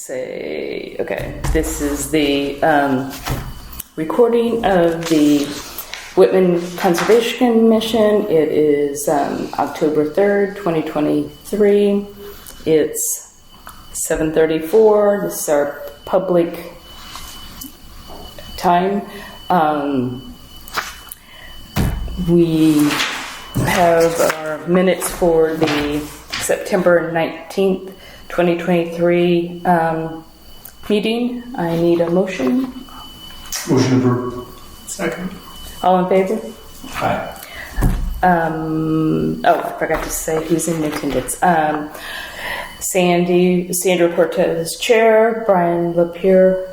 say, okay, this is the recording of the Whitman Conservation Commission. It is October 3rd, 2023. It's 7:34. This is our public time. We have our minutes for the September 19th, 2023 meeting. I need a motion. Motion approved. Second. All in favor? Aye. I forgot to say who's in attendance. Sandra Cortez, Chair. Brian Lapierre,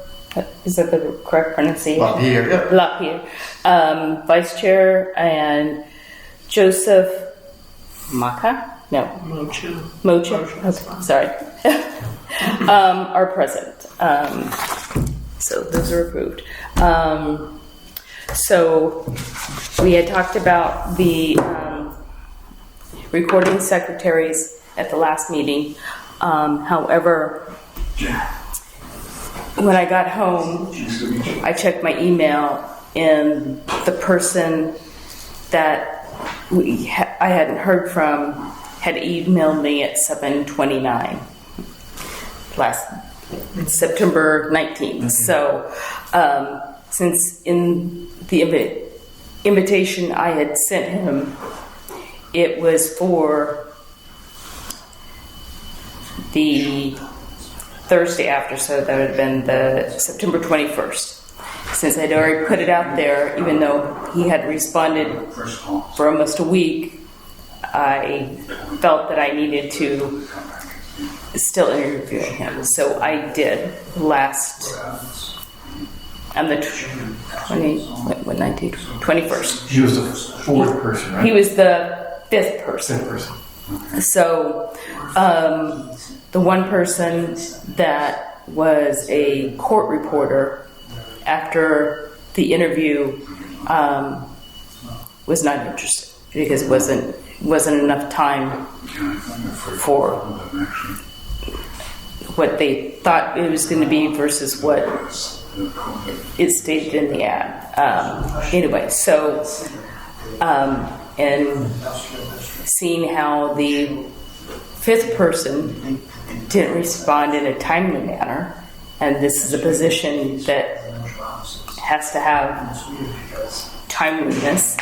is that the correct pronunciation? Lapierre, yep. Lapierre, Vice Chair, and Joseph Mocha? No. Mocha. Okay, sorry. Our president. So those are approved. So we had talked about the recording secretaries at the last meeting. However, when I got home, I checked my email, and the person that I hadn't heard from had emailed me at 7:29 last September 19th. So since in the invitation I had sent him, it was for the Thursday after, so that would have been the September 21st. Since I'd already put it out there, even though he had responded for almost a week, I felt that I needed to still interview him. So I did on the 21st. He was the fourth person, right? He was the fifth person. So the one person that was a court reporter after the interview was not interested because it wasn't enough time for what they thought it was going to be versus what it stated in the ad. Anyway, so and seeing how the fifth person didn't respond in a timely manner, and this is a position that has to have timeliness,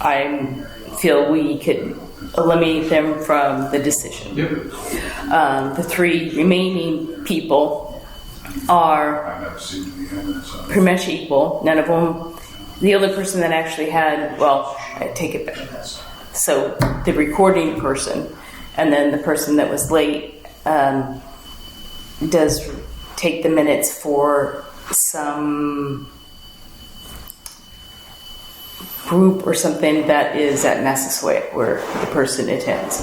I feel we could eliminate them from the decision. Yep. The three remaining people are pretty much equal. None of them. The only person that actually had, well, I take it back. So the recording person, and then the person that was late does take the minutes for some group or something that is at Massasoit where the person attends.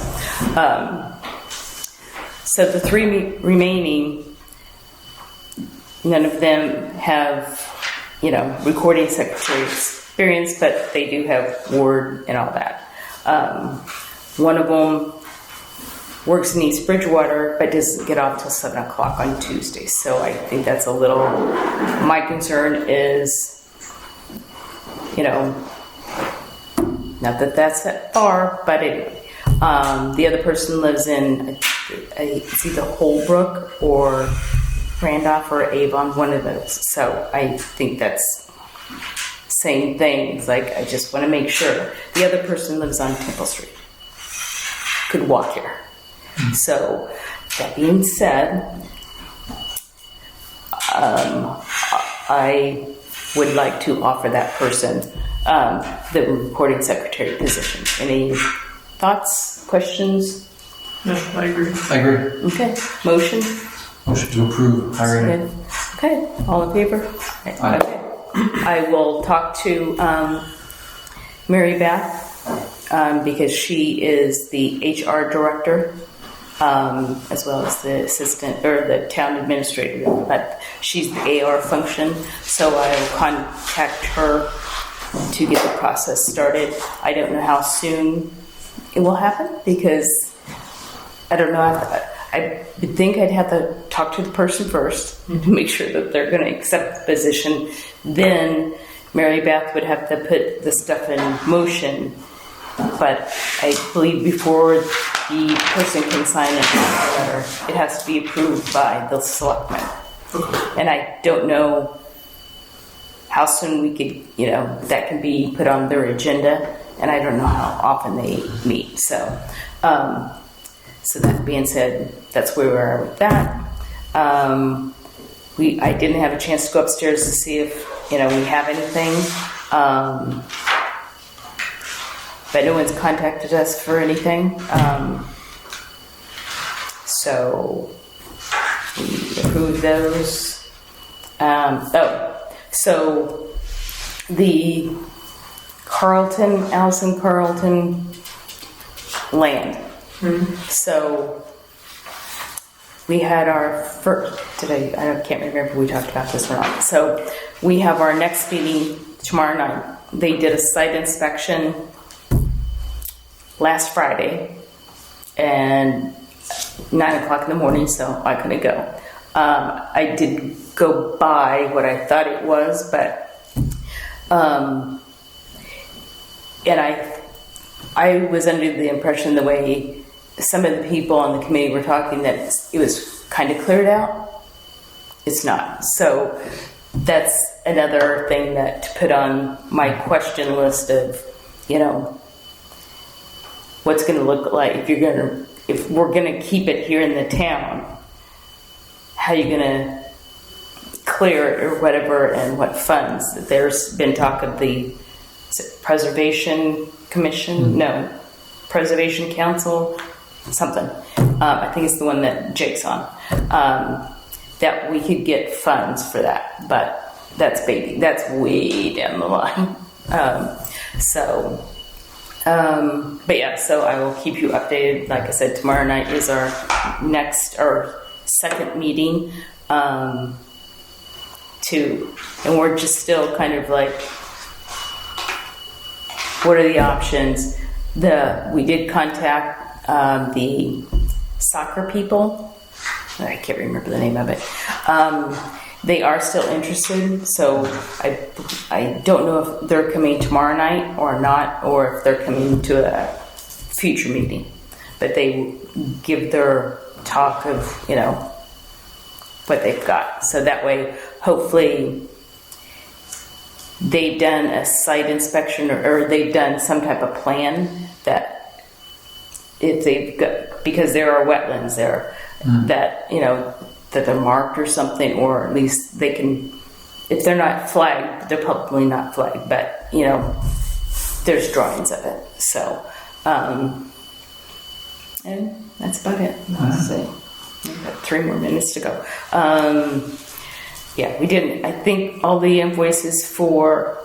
So the three remaining, none of them have, recording secretary experience, but they do have Word and all that. One of them works in East Bridgewater, but doesn't get off till 7 o'clock on Tuesdays. So I think that's a little, my concern is, not that that's that far, but anyway. The other person lives in, it's either Holbrook or Randolph or Avon, one of those. So I think that's same thing. It's like, I just want to make sure. The other person lives on Temple Street. Could walk here. So that being said, I would like to offer that person the recording secretary position. Any thoughts, questions? No, I agree. Okay, motion? Motion to approve hiring. Okay, all in favor? Aye. Okay. I will talk to Mary Beth because she is the HR director as well as the assistant or the town administrator, but she's the AR function, so I will contact her to get the process started. I don't know how soon it will happen because I don't know. I would think I'd have to talk to the person first to make sure that they're going to accept the position. Then Mary Beth would have to put the stuff in motion. But I believe before the person can sign a letter, it has to be approved by the selectmen. And I don't know how soon we could, that can be put on their agenda. And I don't know how often they meet. So that being said, that's where we are with that. I didn't have a chance to go upstairs to see if, we have anything. But no one's contacted us for anything. So we approved those. So the Allison Carlton land. Mm-hmm. So we had our first, I can't remember if we talked about this or not. So we have our next meeting tomorrow night. They did a site inspection last Friday and 9 o'clock in the morning, so I couldn't go. I did go by what I thought it was, but and I was under the impression the way some of the people on the committee were talking that it was kind of cleared out. It's not. So that's another thing that to put on my question list of, what's going to look like if we're going to keep it here in the town, how are you going to clear it or whatever, and what funds. There's been talk of the Preservation Commission, Preservation Council, something. I think it's the one that Jake's on. That we could get funds for that, but that's way down the line. But yeah, so I will keep you updated. Like I said, tomorrow night is our second meeting. And we're just still kind of like, what are the options? We did contact the soccer people. I can't remember the name of it. They are still interested, so I don't know if they're coming tomorrow night or not, or if they're coming to a future meeting. But they give their talk of, what they've got. So that way, hopefully, they've done a site inspection or they've done some type of plan that if they've got, because there are wetlands there, that, that they're marked or something, or at least they can, if they're not flagged, they're probably not flagged, but, there's drawings of it. So, and that's about it. Let's see. We've got 3 more minutes to go. Yeah, we didn't. I think all the invoices for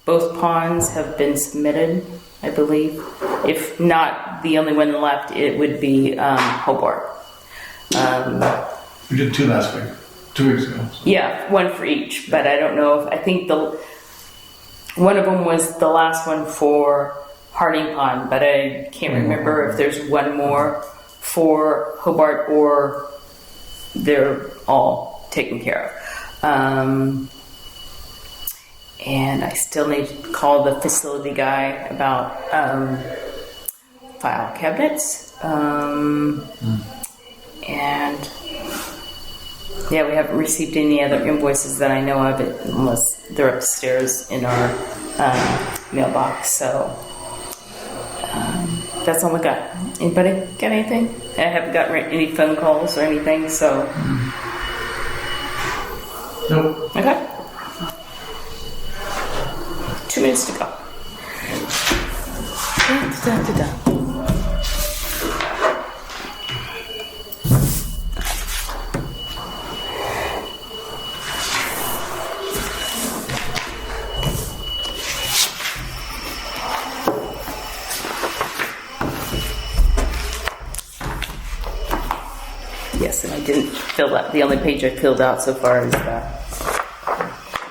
both ponds have been submitted, I believe. If not, the only one left, it would be Hobart. We did 2 last week, 2 weeks ago. So. Yeah, 1 for each, but I don't know if, I think one of them was the last one for Harding Pond, but I can't remember if there's one more for Hobart or they're all taken care of. And I still need to call the facility guy about file cabinets. And yeah, we haven't received any other invoices that I know of, unless they're upstairs in our mailbox. So that's all I got. Anybody got anything? I haven't gotten any phone calls or anything, so. Nope. Okay. 2 minutes to go. Da. Yes, and I didn't fill out, the only page I filled out so far is the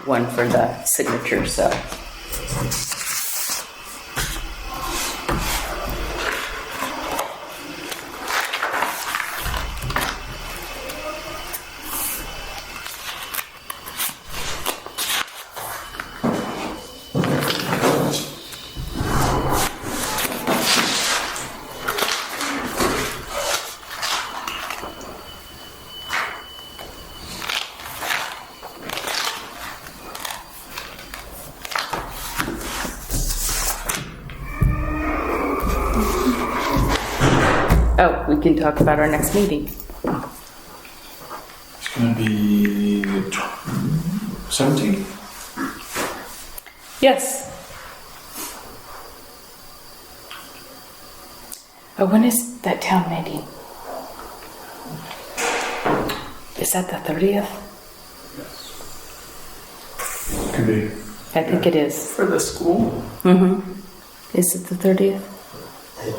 one for the signature, so. Oh, we can talk about our next meeting. It's gonna be the 17th? Yes. Oh, when is that town meeting? Is that the 30th? Could be. I think it is. For the school, Mm-hmm. Is it the 30th?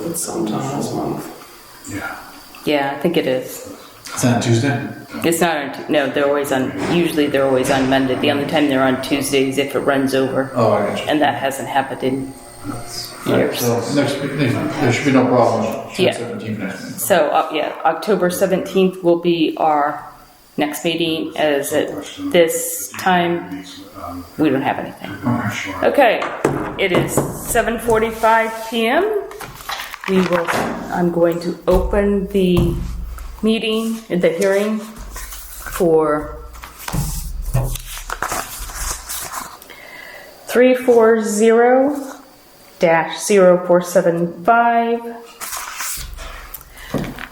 it's sometime this month. Yeah. Yeah, I think it is. Is that on Tuesday? It's not on, no, they're always on, usually they're always on Monday. The only time they're on Tuesdays if it runs over. Oh, I got you. And that hasn't happened in years. So next week, there should be no problem. June Yeah. 17th next week. So, yeah, October 17th will be our next meeting. As at this time, we don't have anything. Okay, it is 7:45 p.m. I'm going to open the meeting, the hearing for 340-0475.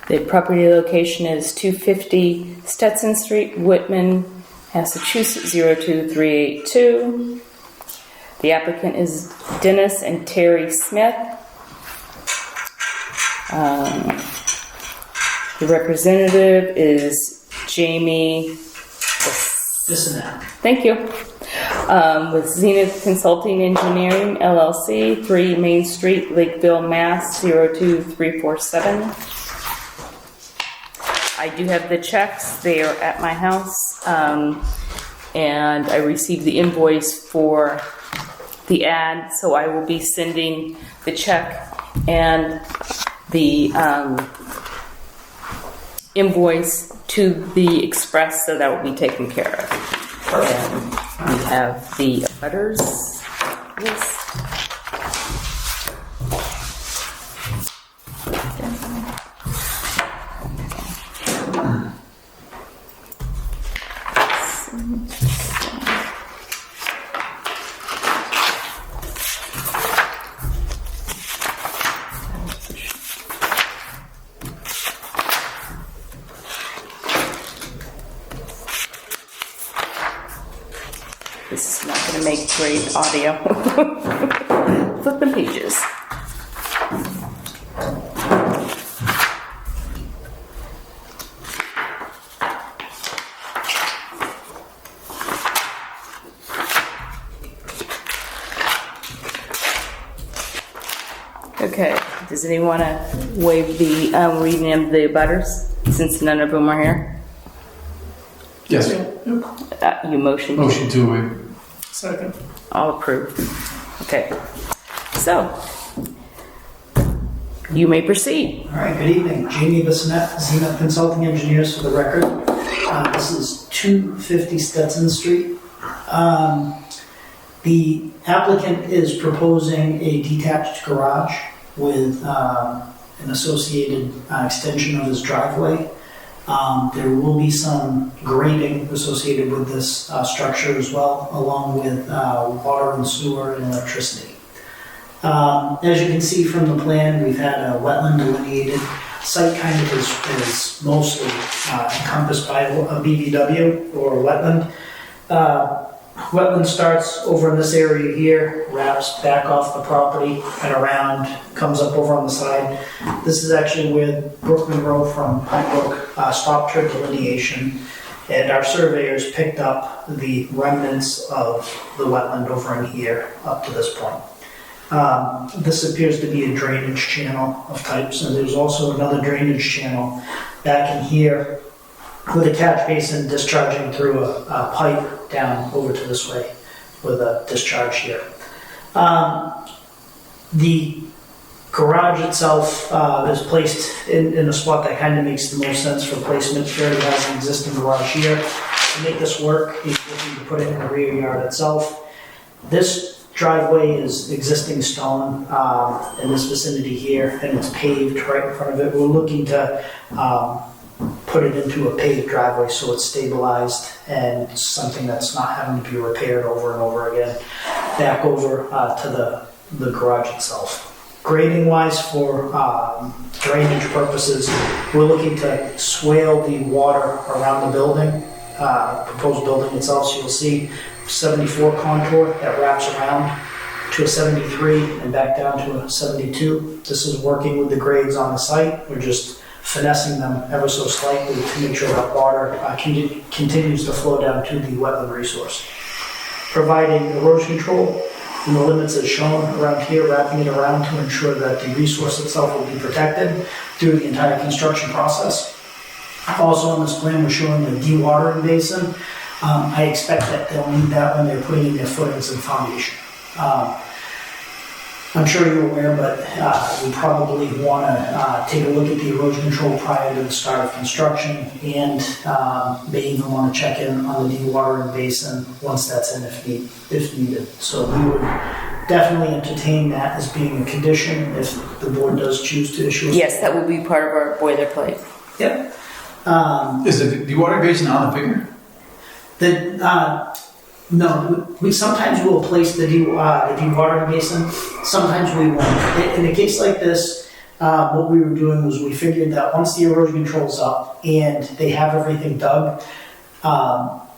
The property location is 250 Stetson Street, Whitman, Massachusetts 02382. The applicant is Dennis and Terry Smith. The representative is Jamie. Thank you. With Zenith Consulting Engineering LLC, 3 Main Street, Lakeville, Mass. 02347. I do have the checks. They are at my house. And I received the invoice for the ad, so I will be sending the check and the invoice to the Express, so that will be taken care of. And we have the butters list. This is not going to make great audio. Flipping pages. Okay, does anyone want to waive the reading of the butters since none of them are here? Yes. You motion. Motion to waive. Second. All approved. Okay. So, you may proceed. All right, good evening. Jamie Bissonette, Zenith Consulting Engineers for the record. This is 250 Stetson Street. The applicant is proposing a detached garage with an associated extension of his driveway. There will be some grading associated with this structure as well, along with water and sewer and electricity. As you can see from the plan, we've had a wetland delineated. Site kind of is mostly encompassed by a BVW or a wetland. Wetland starts over in this area here, wraps back off the property and around, comes up over on the side. This is actually where Brookman Road from Pine Brook stopped her delineation, and our surveyors picked up the remnants of the wetland over in here up to this point. This appears to be a drainage channel of types, and there's also another drainage channel back in here with a catch basin discharging through a pipe down over to this way with a discharge here. The garage itself is placed in a spot that kind of makes the most sense for placement. He already has an existing garage here. To make this work, he's looking to put it in the rear yard itself. This driveway is existing stone in this vicinity here, and it's paved right in front of it. We're looking to put it into a paved driveway so it's stabilized and something that's not having to be repaired over and over again back over to the garage itself. Grading wise for drainage purposes, we're looking to swale the water around the building, proposed building itself. So you'll see 74 contour that wraps around to a 73 and back down to a 72. This is working with the grades on the site. We're just finessing them ever so slightly to make sure that water continues to flow down to the wetland resource. Providing erosion control in the limits as shown around here, wrapping it around to ensure that the resource itself will be protected through the entire construction process. Also on this plan, we're showing the dewatering basin. I expect that they'll need that when they're putting in their footings and foundation. I'm sure you're aware, but we probably want to take a look at the erosion control prior to the start of construction, and may even want to check in on the dewatering basin once that's in if needed. So we would definitely entertain that as being a condition if the board does choose to issue. Yes, that would be part of our boilerplate. Yep. Is the water basin on the figure? No, we sometimes will place the dewatering basin, sometimes we won't. In a case like this, what we were doing was we figured that once the erosion control's up and they have everything dug,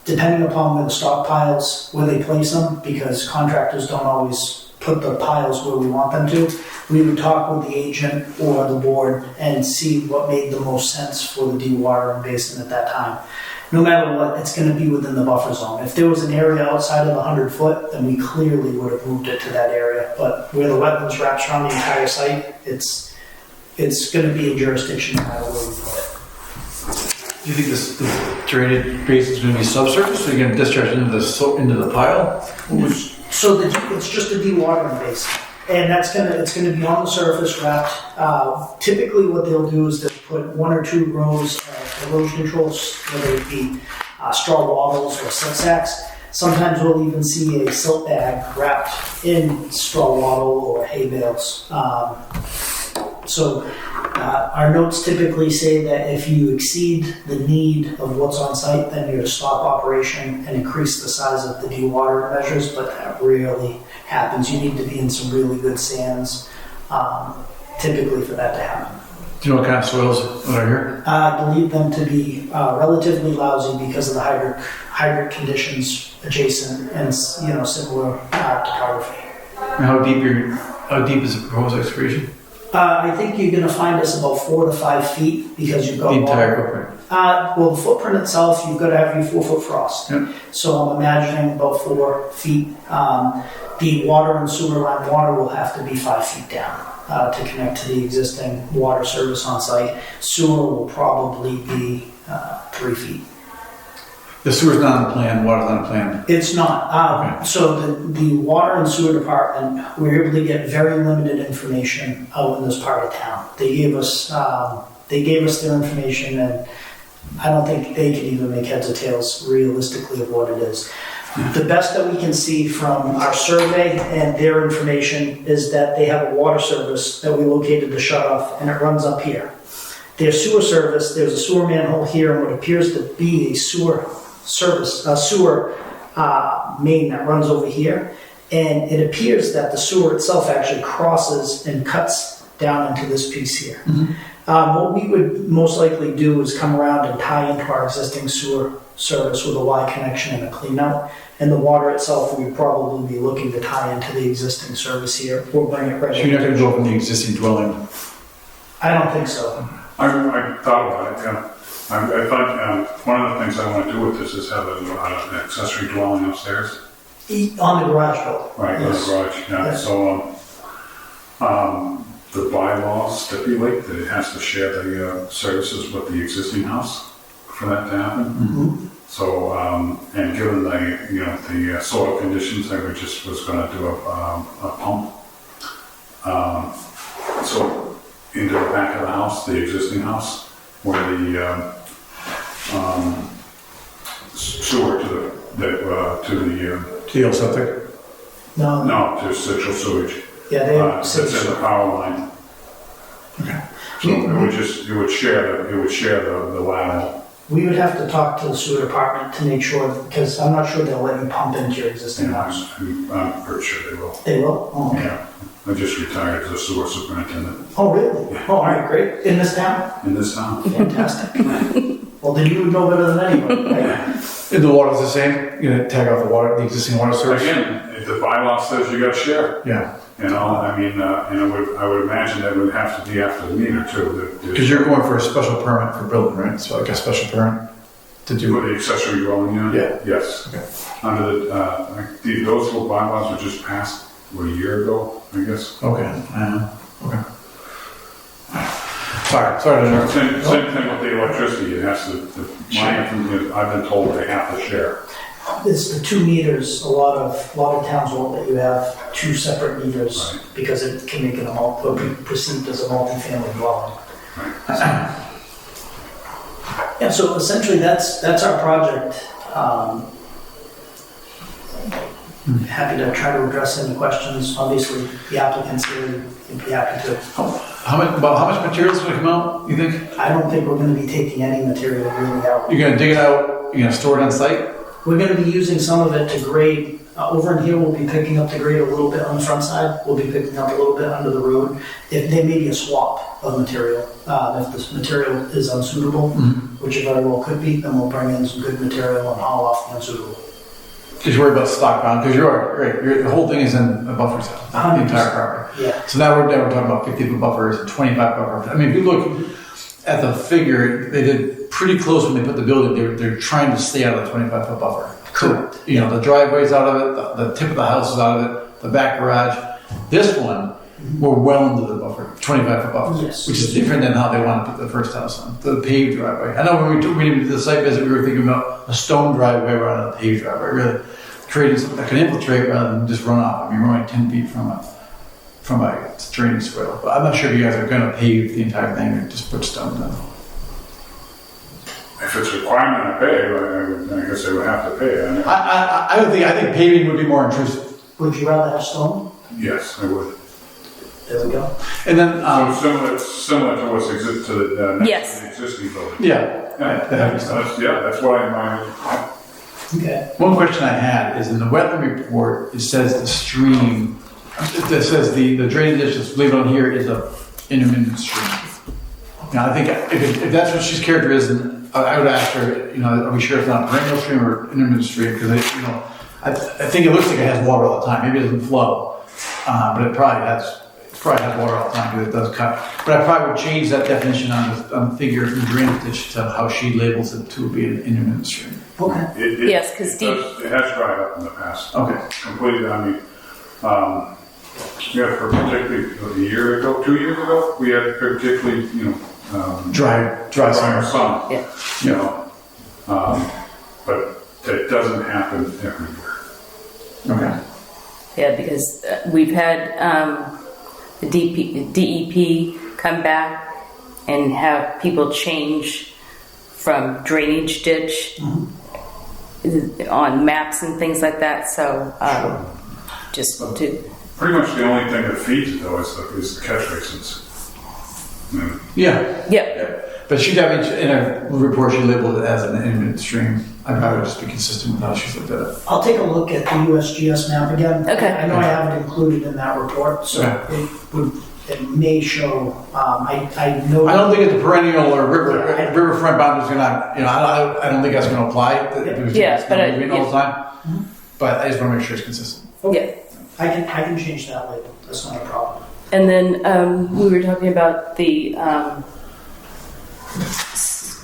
depending upon where the stockpiles, where they place them, because contractors don't always put the piles where we want them to, we would talk with the agent or the board and see what made the most sense for the dewatering basin at that time. No matter what, it's going to be within the buffer zone. If there was an area outside of the 100 foot, then we clearly would have moved it to that area. But where the wetlands wraps around the entire site, it's going to be in jurisdiction no matter where we put it. Do you think this drainage basin is going to be subsurface, or are you going to discharge into the pile? So it's just a dewatering basin, and it's going to be on the surface wrapped. Typically, what they'll do is they'll put 1 or 2 rows of erosion controls, whether it be straw wattles or silt sacks. Sometimes we'll even see a silt bag wrapped in straw wattle or hay bales. So our notes typically say that if you exceed the need of what's on site, then you're to stop operation and increase the size of the dewatering measures, but that rarely happens. You need to be in some really good sands typically for that to happen. Do you know what kind of soils are here? I believe them to be relatively lousy because of the hydric conditions adjacent and similar topography. And how deep is the proposed excavation? I think you're going to find us about 4 to 5 feet because you've got The entire water. footprint? Well, the footprint itself, you've got to have your 4-foot frost. Yep. So I'm imagining about 4 feet. The water and sewer line water will have to be 5 feet down to connect to the existing water service on site. Sewer will probably be 3 feet. The sewer's not on the plan, water's on the plan. It's not. Okay. So the water and sewer department, we were able to get very limited information out in this part of town. They gave us their information, and I don't think they could even make heads or tails realistically of what it is. The best that we can see from our survey and their information is that they have a water service that we located the shutoff, and it runs up here. Their sewer service, there's a sewer manhole here, and what appears to be a sewer main that runs over here, and it appears that the sewer itself actually crosses and cuts down into this piece here. Mm-hmm. What we would most likely do is come around and tie into our existing sewer service with a Y connection and a clean out, and the water itself we would probably be looking to tie into the existing service here or bring it right So you're not going to go from the existing dwelling? I don't think so. I thought about it, yeah. I thought one of the things I want to do with this is have an accessory dwelling upstairs. On the garage building. Right, Yes. the garage, yeah. Yes. So the bylaws stipulate that it has to share the services with the existing house for that to happen. Mm-hmm. So, and given the soil conditions, I was going to do a pump. So into the back of the house, the existing house, where the sewer to The old septic? to central sewage. Yeah, they That's in the power line. Okay. So it would share the lateral. We would have to talk to the sewer department to make sure, because I'm not sure they'll let you pump into your existing house. I'm pretty sure they will. They will? Oh, okay. Yeah. I just retired as a sewer superintendent Oh, really? Oh, all right, great. In this town? in this town. Fantastic. Well, then you would know better than anyone, right? If the water's the same, you're gonna tag off the water, the existing water source? Again, if the bylaw says you got to share. Yeah, You know, I mean, I would imagine that would have to be after the meter too. because you're going for a special permit for building, right? So like a special permit to For do. the accessory dwelling unit? Yeah. Yes. Okay. Under the, those little bylaws were just passed a year ago, I guess. Okay, okay. Sorry to interrupt. Same thing with the electricity, it has to, I've been told they have to share. It's the 2 meters. A lot of towns won't let you have 2 separate meters Right. because it can make it or be perceived as a multi-family dwelling. Yeah, so essentially that's our project. Happy to try to address any questions. Obviously, the applicant's here, would be happy to. How much material is gonna come out, you think? I don't think we're going to be taking any material really out. You're gonna dig it out, you're gonna store it on site? We're going to be using some of it to grade. Over in here, we'll be picking up the grade a little bit on the front side. We'll be picking up a little bit under the road. If there may be a swap of material, if this material is unsuitable, which it very well could be, then we'll bring in some good material and haul off the unsuitable. Because you're worried about stockpile, because the whole thing is in a buffer zone, the entire property. Yeah. So now we're talking about 50-foot buffers and 25 buffers. I mean, if you look at the figure, they did pretty close when they put the building. They're trying to stay out of the 25-foot buffer. Correct. So, you know, the driveway's out of it, the tip of the house is out of it, the back garage. This one, we're well into the buffer, 25-foot buffer, Yes. which is different than how they want to put the first house on, the paved driveway. I know when we did the site visit, we were thinking about a stone driveway rather than a paved driveway, really creating something that can infiltrate rather than just run off. I mean, we're only 10 feet from a drainage swale, but I'm not sure if you guys are going to pave the entire thing or just put stone down. If it's a requirement I pay, I guess I would have to pay. I think paving would be more intrusive. Would you rather have stone? Yes, I would. There we go. And then, So similar to what's exist to the next Yes. to the existing building. yeah, Yeah, that's what I mind. Okay. one question I had is in the wetland report, it says the stream, it says the drainage ditch that's labeled on here is a intermittent stream. Now, I think if that's what she's characterizing, I would ask her, you know, are we sure it's not a perennial stream or intermittent stream? Because, you know, I think it looks like it has water all the time. Maybe it doesn't flow, but it probably has water all the time because it does cut. But I probably would change that definition on the figure from the drainage ditch to how she labels it to be an intermittent stream. Okay. Yes, 'cause It has dried up in the past. Okay. Completely, I mean, for particularly a year ago, 2 years ago, we had particularly, Dry drier summer. summer. Yeah. You know, but it doesn't happen every year. Okay. Yeah, because we've had the DEP come back and have people change from drainage ditch on maps and things like that. So just to Pretty much the only thing that feeds it though is the catch basins. Yeah. yep. But she'd have in a report, she labeled it as an intermittent stream. I'd probably just be consistent with how she's looked at it. I'll take a look at the USGS map again. Okay. I know I have it included in that report, so it may show. I know. I don't think it's a perennial or riverfront boundaries are not, you know, I don't think that's going to apply. Yeah, but moving all the time. But I just want to make sure it's consistent. Yeah. I can change that later. That's not a problem. And then we were talking about the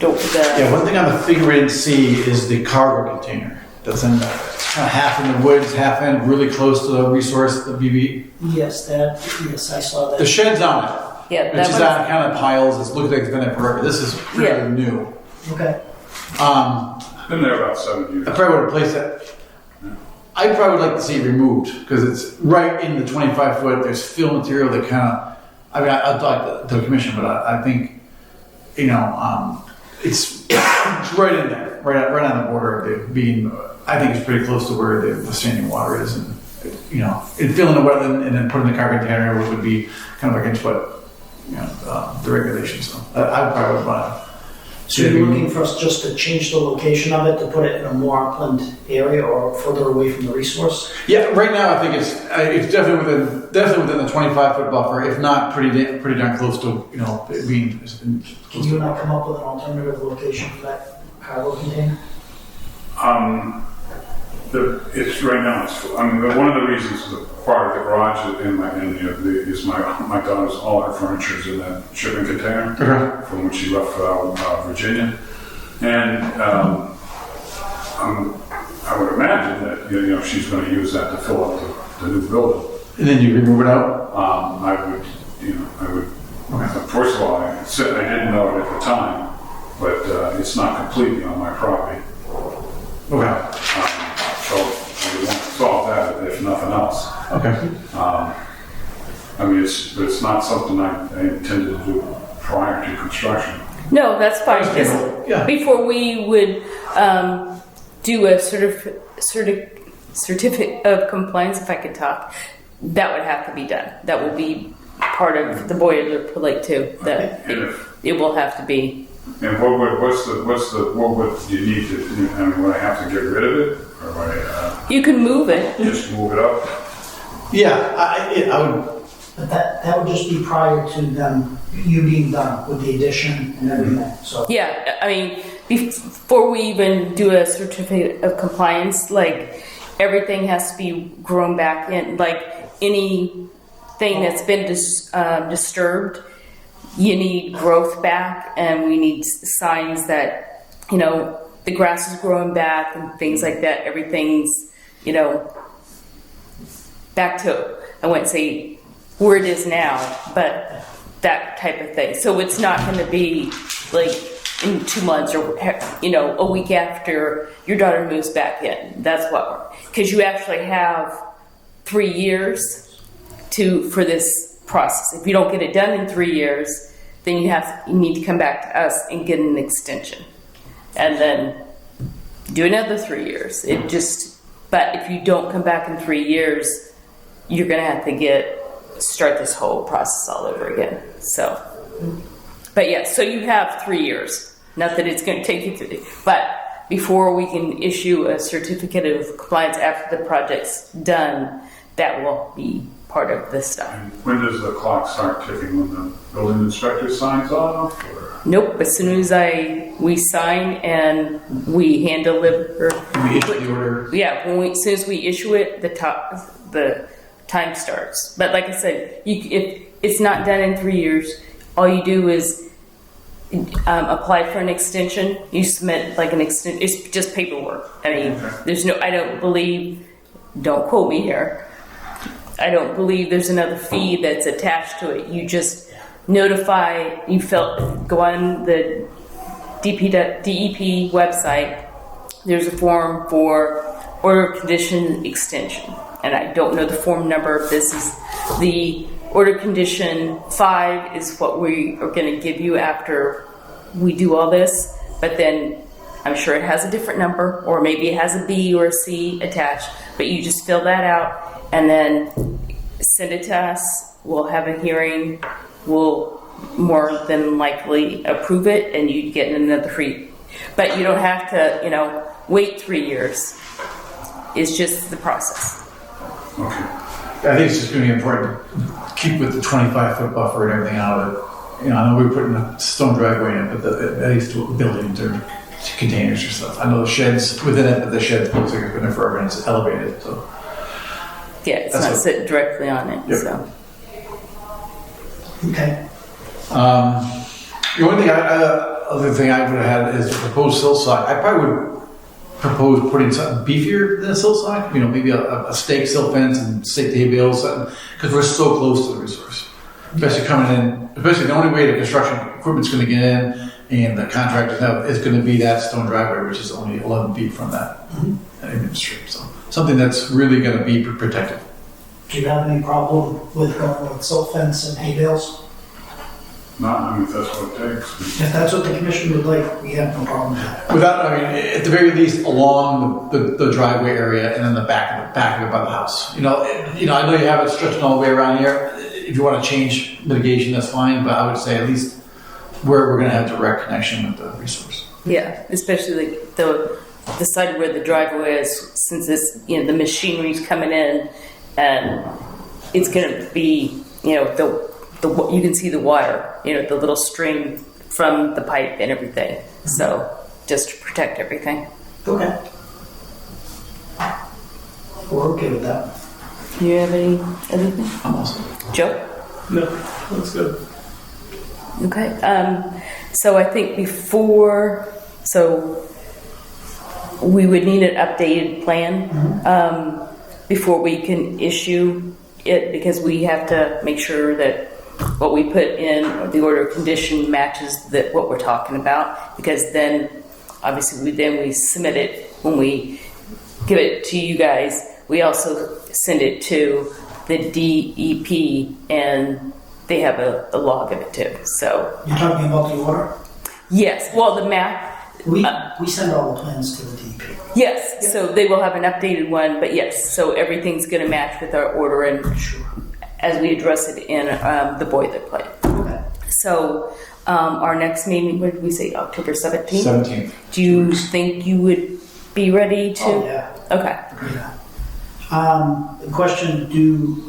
Yeah, one thing on the figure I didn't see is the cargo container that's in there. It's kind of half in the woods, half in, really close to the resource, the BB. Yes, I saw The that. shed's on it. Yeah, Which that is one's- on kind of piles. It looks like it's been there forever. This is fairly new. Okay. Been there about 7 years. I probably would have placed that. I probably would like to see it removed because it's right in the 25-foot. There's fill material that kind of. I mean, I'll talk to the commission, but I think, you know, it's right in there, right on the border of it being. I think it's pretty close to where the standing water is, and you know, it'd fill in the wetland and then put in the cargo container, which would be kind of against what the regulations. So I probably would want to So you're looking for us just to change the location of it, to put it in a more upland area or further away from the resource? Yeah, right now I think it's definitely within the 25-foot buffer, if not pretty darn close to, being. Can you and I come up with an alternative location for that cargo container? It's right now. One of the reasons the part of the garage is my daughter's all her furniture is in that shipping container from when she left Virginia, and I would imagine that she's going to use that to fill up the new building. And then you remove it out. I would. First of all, I didn't know it at the time, but it's not completely on my property. Okay. So we want to solve that if nothing else. Okay. It's not something I intended to do prior to construction. No, that's fine. Yeah. Before we would do a certificate of compliance, if I could talk, that would have to be done. That will be part of the boilerplate too. That it will have to be. And what would you need to? Would I have to get rid of it, or would I You can move it. just move it up? Yeah, I would. But that would just be prior to them, you being done with the addition and everything, so. Yeah, before we even do a certificate of compliance, like everything has to be grown back in. Like anything that's been disturbed, you need growth back, and we need signs that the grass is growing back and things like that. Everything's back to, I wouldn't say where it is now, but that type of thing. So it's not going to be like in 2 months or a week after your daughter moves back in. That's what because you actually have 3 years for this process. If you don't get it done in 3 years, then you need to come back to us and get an extension, and then do another 3 years. But if you don't come back in 3 years, you're gonna have to start this whole process all over again. So, but yeah, so you have 3 years. Not that it's going to take you 3, but before we can issue a certificate of compliance after the project's done, that will be part of this stuff. And when does the clock start ticking? When the building inspector signs off? Or? Nope. As soon as we sign and we hand deliver. We issue the order. Yeah. As soon as we issue it, the time starts. But like I said, if it's not done in 3 years, all you do is apply for an extension. You submit like an extension. It's just paperwork. I mean, don't quote me here. I don't believe there's another fee that's attached to it. You just notify, go on the DEP website. There's a form for order of condition extension. And I don't know the form number. This is the order condition 5 is what we are going to give you after we do all this. But then I'm sure it has a different number, or maybe it has a B or a C attached. But you just fill that out and then send it to us. We'll have a hearing. We'll more than likely approve it, and you get another free. But you don't have to, wait 3 years. It's just the process. Okay. I think it's just going to be important to keep with the 25-foot buffer and everything out of it. I know we're putting a stone driveway in, but at least to buildings or containers or stuff. I know the shed's within it, but the shed looks like it's been there forever and it's elevated. So yeah, it's not sitting directly on it. Yep. So Okay. The only other thing I would have had is a proposed sill sock. I probably would propose putting something beefier than a sill sock. Maybe a stake sill fence and stake the hay bales, because we're so close to the resource. Especially coming in, the only way the construction equipment's going to get in and the contractors have is going to be that stone driveway, which is only 11 feet from that industry. So something that's really going to be protected. Do you have any problem with going with silt fence and hay bales? No, if that's what it takes. If that's what the commission would like, we have no problem with that. At the very least, along the driveway area and then the back of it by the house. I know you have it stretching all the way around here. If you want to change mitigation, that's fine. But I would say at least where we're gonna have direct connection with the resource. Yeah, especially like the side where the driveway is, since it's, you know, the machinery's coming in, and it's gonna be, you know, you can see the water, you know, the little stream from the pipe and everything. So just to protect everything. Okay. We're okay with that. Do you have anything? I'm awesome. Joe? No, that's good. Okay. So I think so we would need an updated plan before we can issue it, because we have to make sure that what we put in the order of condition matches what we're talking about, because then obviously we submit it. When we give it to you guys, we also send it to the DEP, and they have a log of it too. So You're talking about the order? yes, well, the map. We send all the plans to the DEP. Yes, so they will have an updated one, but yes, so everything's going to match with our order and Sure. as we address it in the boilerplate. Okay. So our next meeting, what did we say, October 17th? 17th. Do you think you would be ready to? Oh, yeah. Okay. Yeah. The question, do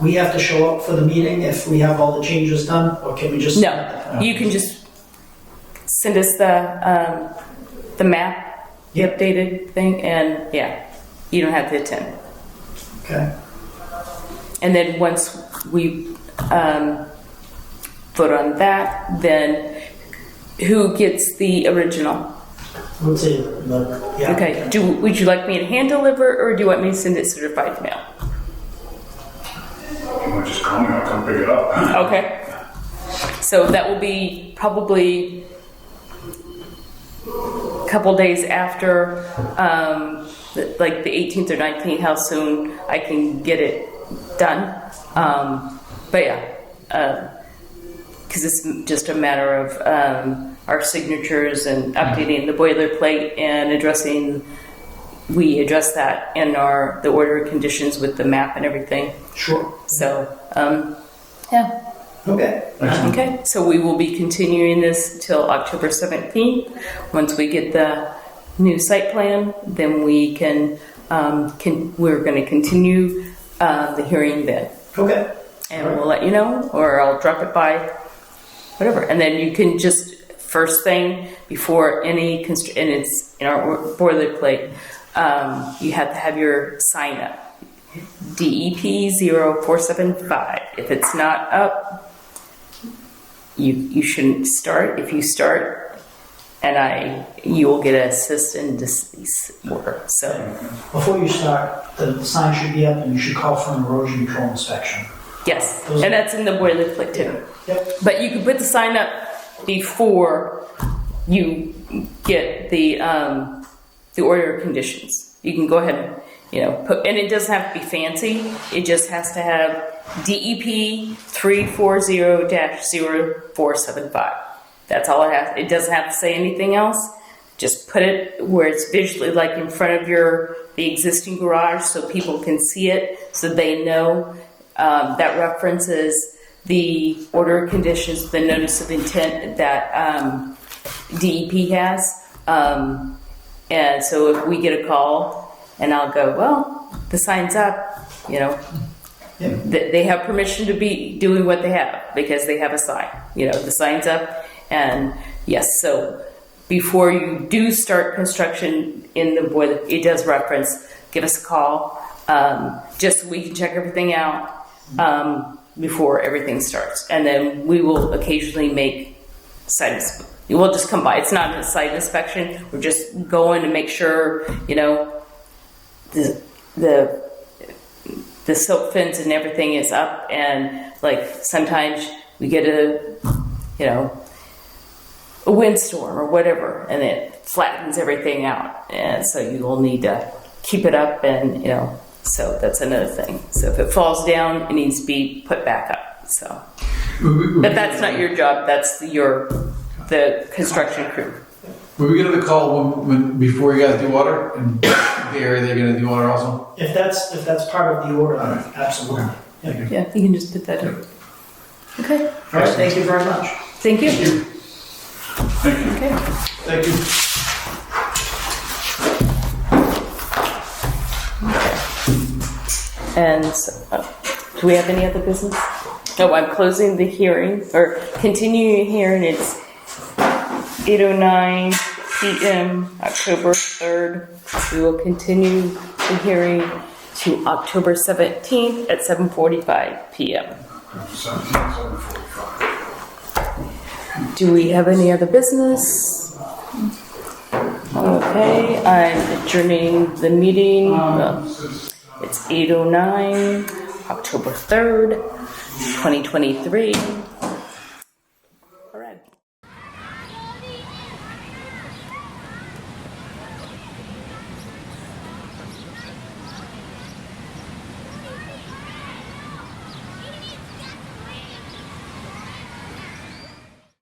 we have to show up for the meeting if we have all the changes done, or can we just? No, you can just send us the map, the Yep. updated thing, and yeah, you don't have to attend. Okay. And then once we vote on that, then who gets the original? I would say, yeah. Okay. Would you like me to hand deliver, or do you want me to send it certified mail? You want to just call me, I'll come pick it up. Okay. So that will be probably a couple days after, like the 18th or 19th, how soon I can get it done. But yeah, because it's just a matter of our signatures and updating the boilerplate and we address that in the order of conditions with the map and everything. Sure. So, yeah. Okay. Okay, so we will be continuing this till October 17th. Once we get the new site plan, then we we're going to continue the hearing then. Okay. And we'll let you know, or I'll drop it by, whatever. And then you can just, first thing, before any, and it's in our boilerplate, you have to have your sign up. DEP 0475. If it's not up, you shouldn't start. If you start, you will get an assist and decease order. So Before you start, the sign should be up, and you should call for an erosion control inspection. yes, and that's in the boilerplate too. Yep. But you can put the sign up before you get the order of conditions. You can go ahead and and it doesn't have to be fancy. It just has to have DEP 340-0475. That's all it has. It doesn't have to say anything else. Just put it where it's visually, like in front of the existing garage, so people can see it, so they know. That references the order of conditions, the notice of intent that DEP has. And so if we get a call and I'll go, well, the sign's up, they have permission to be doing what they have because they have a sign, the sign's up. And yes, so before you do start construction in the boiler, it does reference, give us a call, just so we can check everything out before everything starts. And then we will occasionally make we'll just come by. It's not a site inspection. We're just going to make sure, the silk fence and everything is up. And like sometimes we get a windstorm or whatever, and it flattens everything out. And so you will need to keep it up, and so that's another thing. So if it falls down, it needs to be put back up. So, but that's not your job. That's the construction crew. Will we get a call when before you guys do water, and the area they're going to do water also? If that's part of the order, All right. absolutely. Yeah. Yeah, you can just put that in. Okay. All right. Thank you very much. Thank you. Thank you. And do we have any other business? No, I'm closing the hearing, or continuing the hearing. It's 8:09 p.m., October 3rd. We will continue the hearing to October 17th at 7:45 p.m. 7:45. Do we have any other business? Okay, I'm adjourning the meeting. It's 8:09, October 3rd, 2023.